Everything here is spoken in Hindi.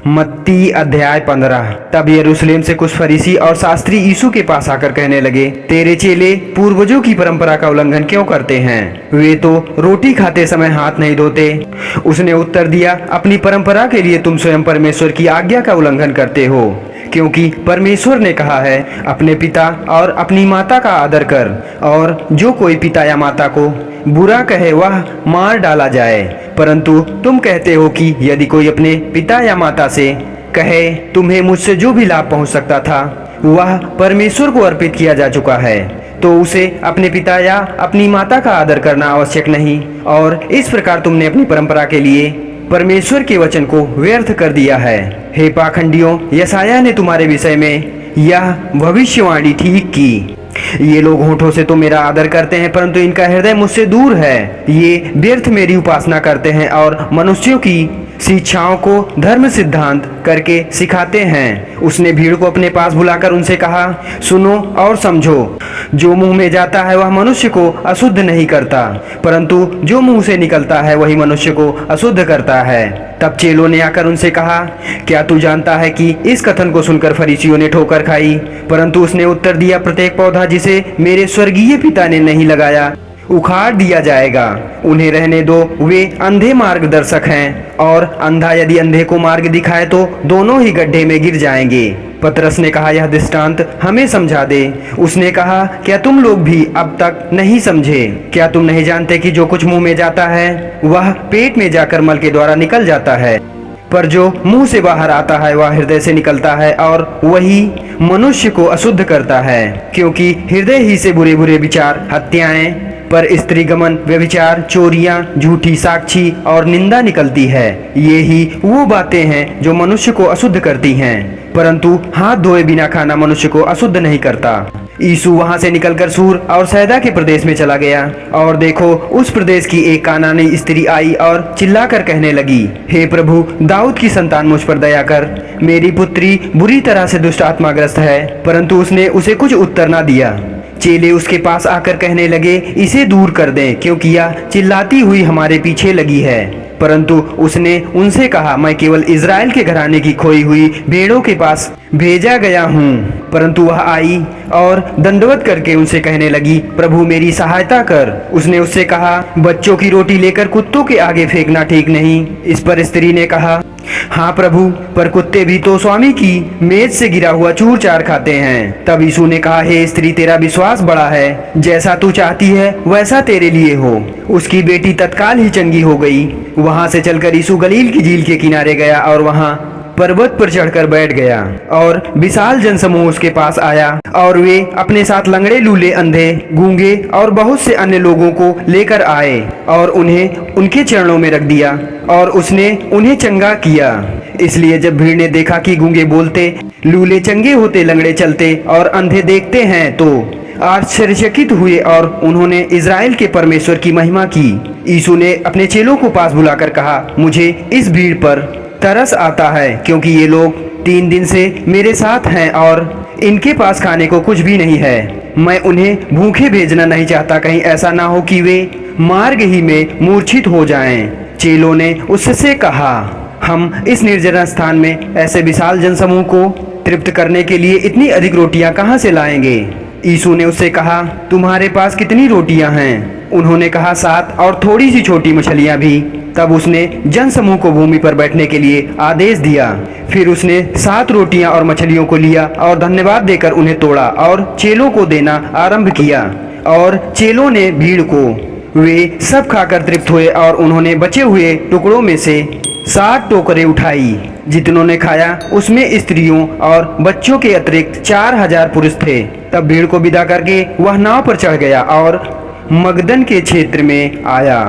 मत्ती अध्याय 15। तब यरूशलेम से कुछ फरीसी और शास्त्री यीशु के पास आकर कहने लगे, तेरे चेले पूर्वजों की परंपरा का उल्लंघन क्यों करते हैं? वे तो रोटी खाते समय हाथ नहीं धोते। उसने उत्तर दिया, अपनी परंपरा के लिए तुम स्वयं परमेश्वर की आज्ञा का उल्लंघन करते हो, क्योंकि परमेश्वर ने कहा है, अपने पिता और अपनी माता का आदर कर, और जो कोई पिता या माता को बुरा कहे वह मार डाला जाए। परंतु तुम कहते हो कि यदि कोई अपने पिता या माता से कहे, तुम्हें मुझसे जो भी लाभ पहुंच सकता था वह परमेश्वर को अर्पित किया जा चुका है, तो उसे अपने पिता या अपनी माता का आदर करना आवश्यक नहीं, और इस प्रकार तुमने अपनी परंपरा के लिए परमेश्वर के वचन को व्यर्थ कर दिया है। हे पाखंडियों, यशायाह ने तुम्हारे विषय में यह भविष्यवाणी ठीक की, ये लोग होठों से तो मेरा आदर करते हैं, परंतु इनका हृदय मुझसे दूर है। ये व्यर्थ मेरी उपासना करते हैं और मनुष्यों की शिक्षाओं को धर्म सिद्धांत करके सिखाते हैं। उसने भीड़ को अपने पास बुलाकर उनसे कहा, सुनो और समझो, जो मुंह में जाता है वह मनुष्य को अशुद्ध नहीं करता, परंतु जो मुंह से निकलता है वही मनुष्य को अशुद्ध करता है। तब चेलों ने आकर उनसे कहा, क्या तू जानता है कि इस कथन को सुनकर फरीसियों ने ठोकर खाई? परंतु उसने उत्तर दिया, प्रत्येक पौधा जिसे मेरे स्वर्गीय पिता ने नहीं लगाया उखाड़ दिया जाएगा। उन्हें रहने दो, वे अंधे मार्गदर्शक हैं, और अंधा यदि अंधे को मार्ग दिखाए तो दोनों ही गड्ढे में गिर जाएंगे। पतरस ने कहा, यह दृष्टांत हमें समझा दे। उसने कहा, क्या तुम लोग भी अब तक नहीं समझे? क्या तुम नहीं जानते कि जो कुछ मुंह में जाता है वह पेट में जाकर मल के द्वारा निकल जाता है, पर जो मुंह से बाहर आता है वह हृदय से निकलता है, और वही मनुष्य को अशुद्ध करता है, क्योंकि हृदय ही से बुरे बुरे विचार, हत्याएं, पर स्त्रीगमन, व्यभिचार, चोरियां, झूठी साक्षी और निंदा निकलती है। ये ही वो बातें हैं जो मनुष्य को अशुद्ध करती हैं, परंतु हाथ धोए बिना खाना मनुष्य को अशुद्ध नहीं करता। यीशु वहां से निकलकर सूर और सैदा के प्रदेश में चला गया, और देखो, उस प्रदेश की एक कानानी स्त्री आई और चिल्लाकर कहने लगी, हे प्रभु, दाऊद की संतान, मुझ पर दया कर, मेरी पुत्री बुरी तरह से दुष्ट आत्माग्रस्त है। परंतु उसने उसे कुछ उत्तर न दिया। चेले उसके पास आकर कहने लगे, इसे दूर कर दें, क्योंकि यह चिल्लाती हुई हमारे पीछे लगी है। परंतु उसने उनसे कहा, मैं केवल इज़राइल के घराने की खोई हुई भेड़ों के पास भेजा गया हूँ। परंतु वह आई और दंडवत करके उनसे कहने लगी, प्रभु मेरी सहायता कर। उसने उससे कहा, बच्चों की रोटी लेकर कुत्तों के आगे फेंकना ठीक नहीं। इस पर स्त्री ने कहा, हाँ प्रभु, पर कुत्ते भी तो स्वामी की मेज से गिरा हुआ चूर चार खाते हैं। तब यीशु ने कहा, हे स्त्री, तेरा विश्वास बड़ा है, जैसा तू चाहती है वैसा तेरे लिए हो। उसकी बेटी तत्काल ही चंगी हो गई। वहां से चलकर यीशु गलील की झील के किनारे गया और वहां पर्वत पर चढ़कर बैठ गया, और विशाल जनसमूह उसके पास आया, और वे अपने साथ लंगड़े, लूले, अंधे, गूंगे और बहुत से अन्य लोगों को लेकर आए, और उन्हें उनके चरणों में रख दिया, और उसने उन्हें चंगा किया। इसलिए जब भीड़ ने देखा कि गूंगे बोलते, लूले चंगे होते, लंगड़े चलते और अंधे देखते हैं, तो आश्चर्यचकित हुए, और उन्होंने इज़राइल के परमेश्वर की महिमा की। यीशु ने अपने चेलों को पास बुलाकर कहा, मुझे इस भीड़ पर तरस आता है, क्योंकि ये लोग 3 दिन से मेरे साथ हैं और इनके पास खाने को कुछ भी नहीं है। मैं उन्हें भूखे भेजना नहीं चाहता, कहीं ऐसा ना हो कि वे मार्ग ही में मूर्छित हो जाएं। चेलों ने उससे कहा, हम इस निर्जन स्थान में ऐसे विशाल जनसमूह को तृप्त करने के लिए इतनी अधिक रोटियां कहां से लाएंगे? यीशु ने उससे कहा, तुम्हारे पास कितनी रोटियां हैं? उन्होंने कहा, 7, और थोड़ी सी छोटी मछलियां भी। तब उसने जनसमूह को भूमि पर बैठने के लिए आदेश दिया। फिर उसने 7 रोटियां और मछलियों को लिया और धन्यवाद देकर उन्हें तोड़ा और चेलों को देना आरंभ किया, और चेलों ने भीड़ को वे सब खाकर तृप्त हुए, और उन्होंने बचे हुए टुकड़ों में से 7 टोकरे उठाई। जितनों ने खाया उसमें स्त्रियों और बच्चों के अतिरिक्त 4000 पुरुष थे। तब भीड़ को विदा करके वह नाव पर चढ़ गया और मगदन के क्षेत्र में आया।